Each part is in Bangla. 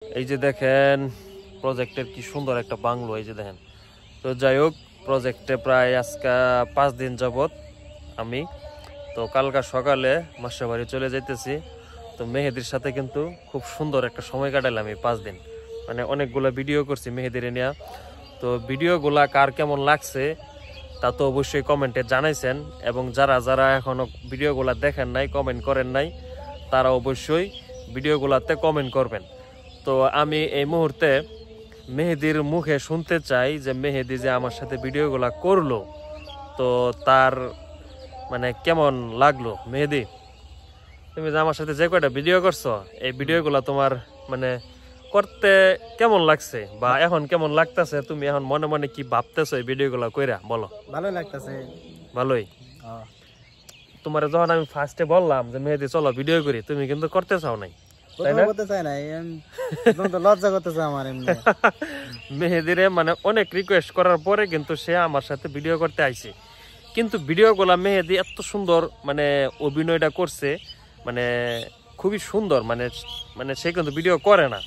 এই যে দেখেন প্রজেক্টের কি সুন্দর একটা বাংলো, এই যে দেখেন। তো যাই হোক, প্রজেক্টে প্রায় আজকে 5 দিন যাবত আমি। তো কালকা সকালে মাসির বাড়ি চলে যাইতেছি। তো মেহেদির সাথে কিন্তু খুব সুন্দর একটা সময় কাটালাম এই 5 দিন। মানে অনেকগুলো ভিডিও করছি মেহেদির নিয়ে। তো ভিডিওগুলা কার কেমন লাগছে তা তো অবশ্যই কমেন্টে জানাইছেন, এবং যারা যারা এখনো ভিডিওগুলা দেখেন নাই, কমেন্ট করেন নাই, তারা অবশ্যই ভিডিওগুলাতে কমেন্ট করবেন। তো আমি এই মুহূর্তে মেহেদির মুখে শুনতে চাই যে মেহেদি যে আমার সাথে ভিডিওগুলা করলো, তো তার মানে কেমন লাগলো। মেহেদি, তুমি যে আমার সাথে যে কয়টা ভিডিও করছো, এই ভিডিওগুলা তোমার মানে করতে কেমন লাগছে, বা এখন কেমন লাগতেছে? তুমি এখন মনে মনে কি ভাবতেছো এই ভিডিওগুলা কইরা বলো? ভালোই লাগতেছে। ভালোই। তোমার যখন আমি ফার্স্টে বললাম যে মেহেদি চলো ভিডিও করি, তুমি কিন্তু করতে চাও নাই, তাই না? করতে চাই না, লজ্জা করতেছে আমার এমনি। মেহেদিরে মানে অনেক রিকোয়েস্ট করার পরে কিন্তু সে আমার সাথে ভিডিও করতে আইছে। কিন্তু ভিডিওগুলা মেহেদি এত সুন্দর মানে অভিনয়টা করছে, মানে খুবই সুন্দর। মানে মানে সে কিন্তু ভিডিও করে না,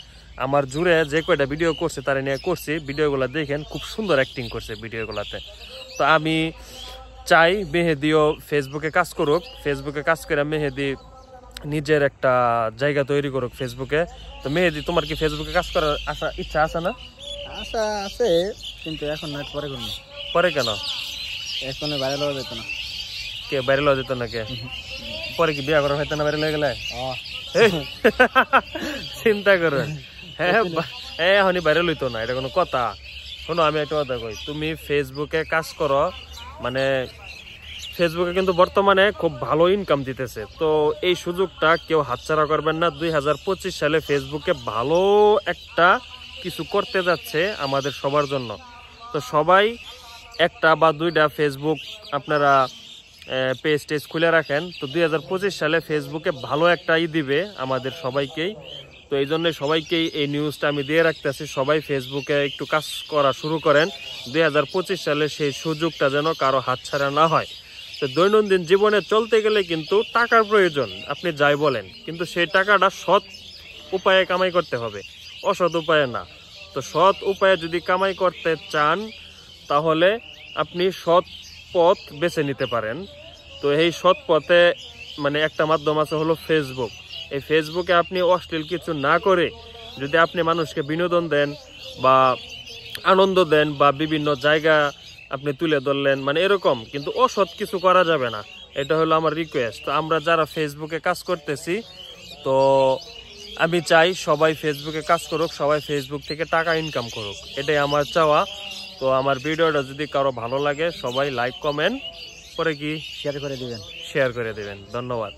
আমার জুড়ে যে কয়টা ভিডিও করছে তারা নিয়ে করছি। ভিডিওগুলো দেখেন খুব সুন্দর অ্যাক্টিং করছে ভিডিওগুলাতে। তো আমি চাই মেহেদিও ফেসবুকে কাজ করুক, ফেসবুকে কাজ করে মেহেদি নিজের একটা জায়গা তৈরি করুক ফেসবুকে। তো মেহেদি, তোমার কি ফেসবুকে কাজ করার ইচ্ছা আছে না? আশা আছে, কিন্তু এখন না, পরে করবো। পরে কেন? এখন বাইরে লওয়া যেত না। কে বাইরে লওয়া যেত না? কে পরে কি বিয়া করার হইতো না বাইরে লয়ে গেলে? চিন্তা করেন। হ্যাঁ এখনই বাইরে লইতো না, এটা কোনো কথা? শোনো, আমি একটা কথা কই, তুমি ফেসবুকে কাজ করো, মানে ফেসবুকে কিন্তু বর্তমানে খুব ভালো ইনকাম দিতেছে। তো এই সুযোগটা কেউ হাতছাড়া করবেন না। 2025 সালে ফেসবুকে ভালো একটা কিছু করতে যাচ্ছে আমাদের সবার জন্য। তো সবাই একটা বা দুইটা ফেসবুক আপনারা পেজ টেজ খুলে রাখেন। তো 2025 সালে ফেসবুকে ভালো একটা দিবে আমাদের সবাইকেই। তো এই জন্য সবাইকেই এই নিউজটা আমি দিয়ে রাখতেছি, সবাই ফেসবুকে একটু কাজ করা শুরু করেন। 2025 সালে সেই সুযোগটা যেন কারো হাতছাড়া না হয়। তো দৈনন্দিন জীবনে চলতে গেলে কিন্তু টাকার প্রয়োজন, আপনি যাই বলেন, কিন্তু সেই টাকাটা সৎ উপায়ে কামাই করতে হবে, অসৎ উপায়ে না। তো সৎ উপায়ে যদি কামাই করতে চান, তাহলে আপনি সৎ পথ বেছে নিতে পারেন। তো এই সৎ পথে মানে একটা মাধ্যম আছে, হলো ফেসবুক। এই ফেসবুকে আপনি অশ্লীল কিছু না করে যদি আপনি মানুষকে বিনোদন দেন বা আনন্দ দেন, বা বিভিন্ন জায়গা আপনি তুলে ধরলেন, মানে এরকম, কিন্তু অসৎ কিছু করা যাবে না। এটা হলো আমার রিকোয়েস্ট। তো আমরা যারা ফেসবুকে কাজ করতেছি, তো আমি চাই সবাই ফেসবুকে কাজ করুক, সবাই ফেসবুক থেকে টাকা ইনকাম করুক, এটাই আমার চাওয়া। তো আমার ভিডিওটা যদি কারো ভালো লাগে, সবাই লাইক কমেন্ট করে কি শেয়ার করে দিবেন। শেয়ার করে দিবেন। ধন্যবাদ।